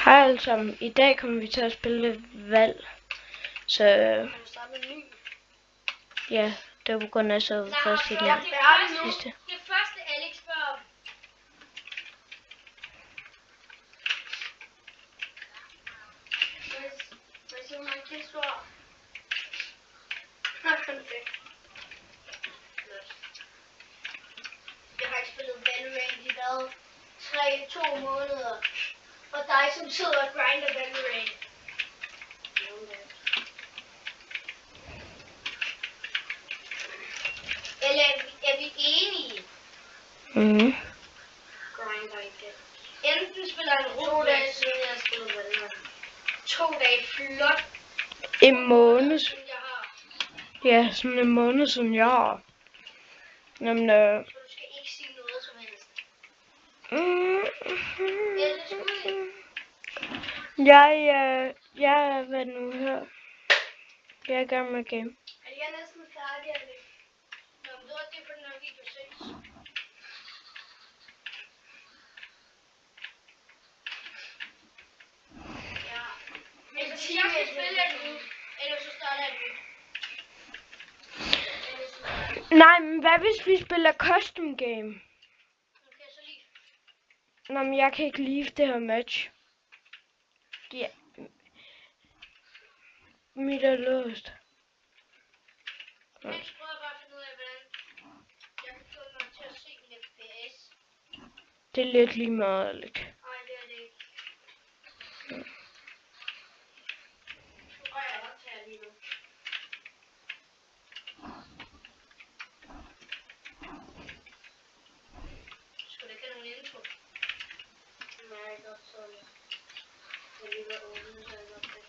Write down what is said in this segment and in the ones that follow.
Hej alle sammen. I dag kommer vi til at spille valg. Så Kan du starte med en ny? ja, det var på grund af så først i den sidste. Det første Alex spørger om. Må jeg sige, hvor mange kills du har? Perfekt. Jeg har ikke spillet Valorant i hvad? 2 måneder. Og dig som sidder og grinder Valorant. Eller er vi enige? Mhm. Grinder ikke. Enten spiller en 2 dage siden jeg spillede Valorant. 2 dage flot. En måned. Som jeg har. Ja, sådan en måned siden jeg har. Jamen, Så du skal ikke sige noget som helst. Ellers skulle jeg hvad nu her? Jeg er i gang med game. jeg er næsten færdig, Alex. Nå, men det var det for den her video ses. Ja. Men hvis jeg skal spille det nu, ellers så starter jeg det. Nej, men hvad hvis vi spiller custom game? Okay, så lige. Nå, men jeg kan ikke lide det her match. Ja. Mit er låst. Jeg prøver bare at finde ud af, hvordan jeg kan få mig til at se min FPS. Det er lidt lige meget, Alex. Nej, det er det ikke. Nu rører jeg optager lige nu. Skulle der ikke have nogen intro? Nej, jeg godt så det. Jeg lige var åbent, så jeg godt det.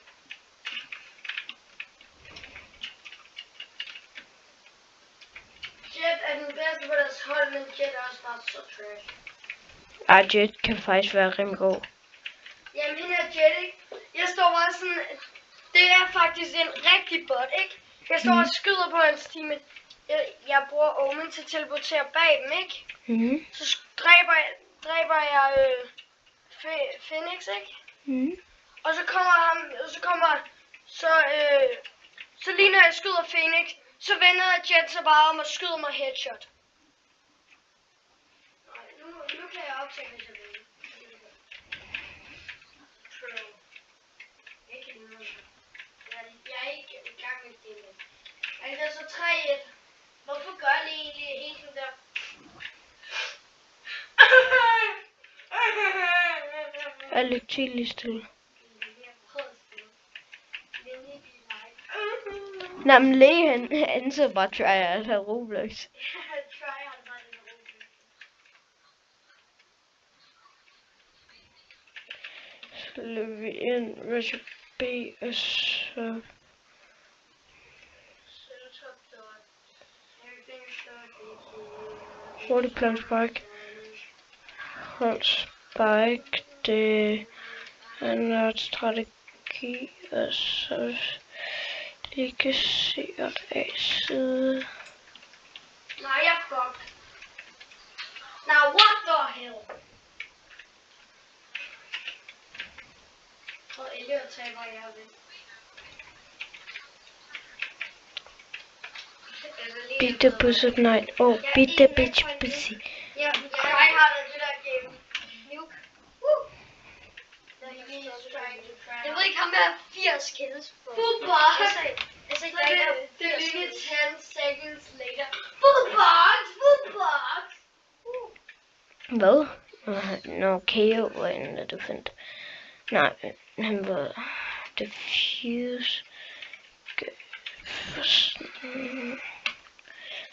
Jet er den bedste på deres hold, men Jet er også bare så trash. Ej, Jet kan faktisk være rimelig god. Jamen, hende er Jet, ikke? Jeg står bare sådan... Det er faktisk en rigtig bot, ikke? Jeg står og skyder på hans team. Jeg bruger Omen til at teleportere bag dem, ikke? Mhm. Så dræber jeg Phoenix, ikke? Mhm. Og så så lige når jeg skyder Phoenix, så vender Jet sig bare om og skyder mig headshot. Nej, nu kan jeg optage, hvis jeg vil. True. Ikke nu. Jeg er ikke i gang med det. Men det er så 3-1. Hvorfor gør det egentlig helt sådan der? Alex, lige stille. Nå, men Lee, han så bare tryhard af Roblox. Så løber vi ind, Russia B, og så... Hurtig plan spike. Hold spike, det er noget strategi, og så ikke sikkert af side. Nej, jeg fuck. Now what the hell? Og Elliot taber, jeg ved. Beat the pussy night. Oh, beat the bitch pussy. Ja, jeg har det der game. Nuke. Jeg ved ikke, ham der 80 kills på. Footbox! Altså, det er lige 10 seconds later. Footbox! Hvad? Nå, KO var en af det fandt. Nej, han var defuse.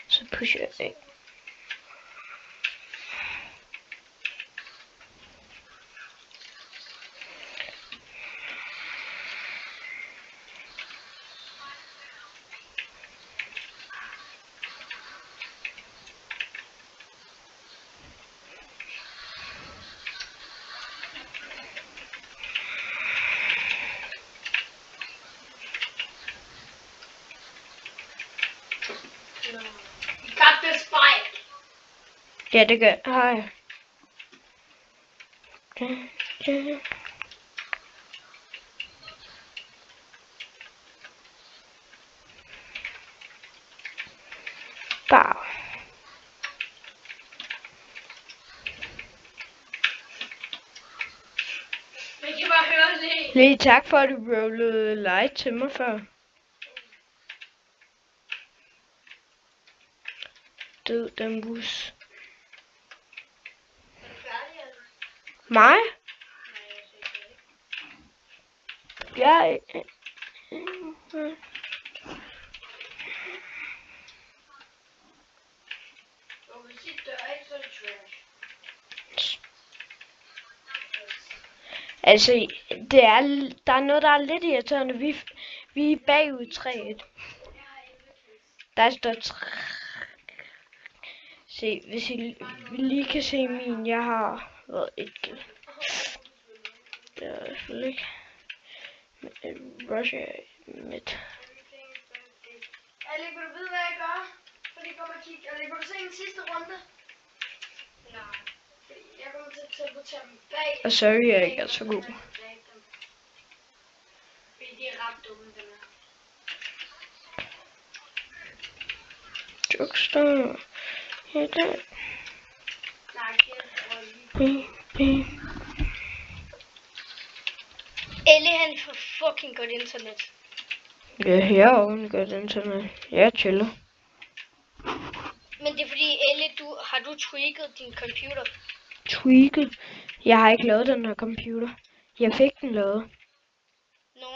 Så pusher jeg af. Got the spike! Ja, det gør. Hej. godt lide. Lige tak for, at du rollede light til mig før. Død den bus. Er du færdig, eller? Mig? Nej, jeg synes ikke. Jeg... Og hvis I dør ikke, så er det trash. Altså, der er noget, der er lidt irriterende. Vi er bagud 3-1. Der står Se, hvis I lige kan se min, jeg har været ikke. Det er selvfølgelig ikke. Russia midt. Alec, vil du vide, hvad jeg gør? Fordi jeg kommer og kigge. Alec, vil du se den sidste runde? Nej. Fordi jeg kommer til at teleportere dem bag. Og sorry, jeg ikke er så god. Fordi de er ret dumme, dem her. Jokester. Ja, der. Nej, jeg tror lige. Elle, han får fucking godt internet. Ja, jeg har også godt internet. Jeg chiller. Men det er fordi, Elle, har du tweaked din computer? Tweaked. Jeg har ikke lavet den her computer. Jeg fik den lavet. Nå,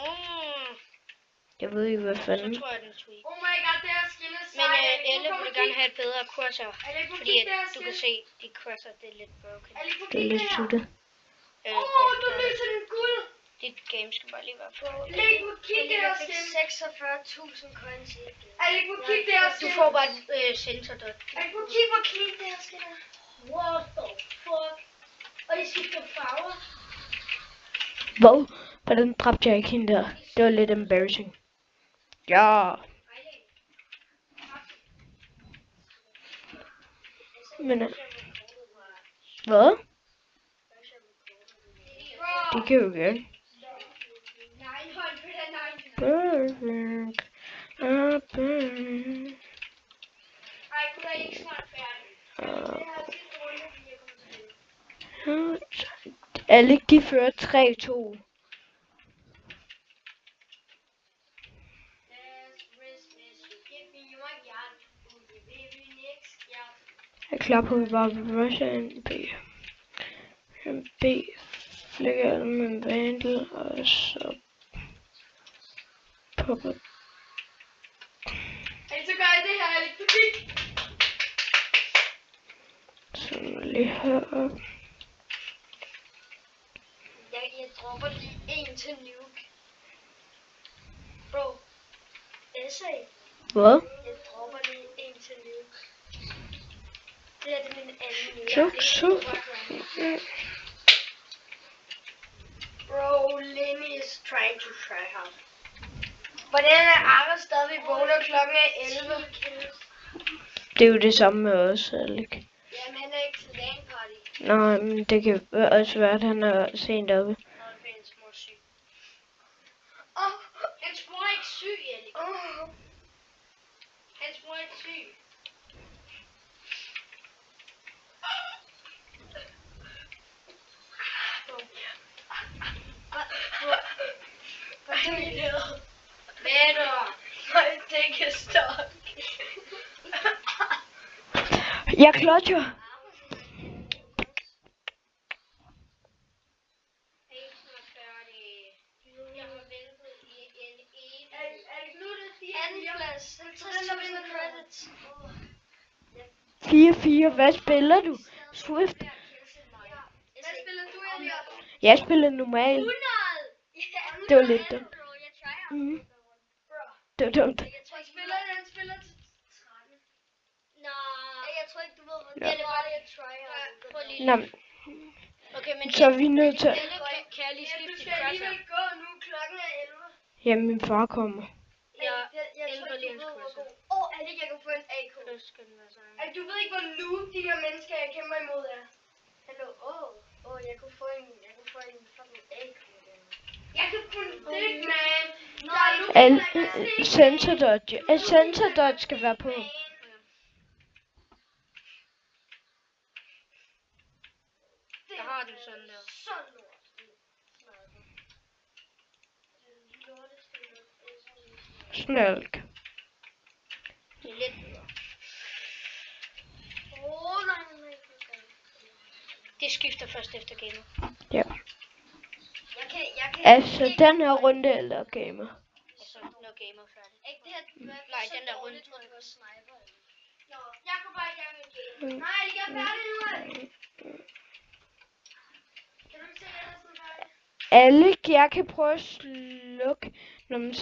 Jeg ved ikke, hvad så fanden. tror jeg, den er tweaked. Oh my god, det her skin er Men sej. Alec, Elle nu kommer vil og gerne kig. have et bedre cursor. Alec, nu Fordi kig at det her du kan skin. se, de cursor, det er lidt broken. Alec, nu Det er kig det lidt her. suttet. Du lyser den guld. Dit game skal bare lige være på. Alec, nu kig det her skin. 46.000 coins i. Alec, nu kig det her Du skin. får bare et sensor dot. Alec, nu kig hvor clean det her skin er. What the fuck? Og de skifter farver. Hvad? Hvordan dræbte jeg ikke hende der? Det var lidt embarrassing. Ja. Men hvad? Det kan jo gerne. Perfect. Perfect. Ej, kunne jeg ikke snart færdig? Alle de fører 3-2. Jeg er klar på, at vi bare vil rushe en B. En B. Flækker jeg med en vandel, og så popper. Alec, så gør jeg det her, Alec. Du kig. Sådan lige herop. Jeg dropper lige en til nuke. Bro. Essay. Hvad? Jeg dropper lige en til nuke. Det er min anden nuke. Joksu. Bro, Lenny is trying to try hard. Hvordan er Ara stadig vågen, og klokken er 11? Det er jo det samme med os, Alec. Jamen, han er ikke til LAN party. Nej, men det kan også være, at han er sent oppe. Nå, det er hans mor syg. Hans mor er ikke syg, Elik. Hans mor er ikke syg. Nej, det kan stoppe. Jeg klotcher. Credits. 4-4. Hvad spiller du? Swift. Hvad spiller du, Elliot? Jeg spiller normal. 100! Det var lidt dumt. Jeg tryder. Mm. Det var dumt. Han spiller til 13. Nej. Jeg tror ikke, du ved, Ja. det er bare det, jeg tryder. Prøv lige. Nå, Okay, men så er vi nødt til. kan jeg lige Ja, du skifte dit skal cursor? alligevel gå nu. Klokken er 11. Ja, min far kommer. Jeg ændrer lige hans cursor. Alec, jeg kan få en AK. Først skal den være sådan. Du ved ikke, hvor noob de her mennesker, jeg kæmper imod er. Hallo, jeg kunne få en fucking AK. Jeg kan få en dick, man. Der er noob, Al der kan se. sensor dodge. Sensor dodge skal være på. Jeg har den sådan der. Så lort. professionelt. Det er lidt bedre. Nej. Det skifter først efter gamet. Ja. Jeg kan Altså, ikke- den her runde eller gamer. Altså, når gamet er færdig. Ikke det her, Nej, den der runde. hvor du var sniper. Nå, jeg går bare i gang med game. Nej, jeg er færdig nu. Kan du ikke se, at jeg er sådan færdig? Jeg kan prøve at slukke, når man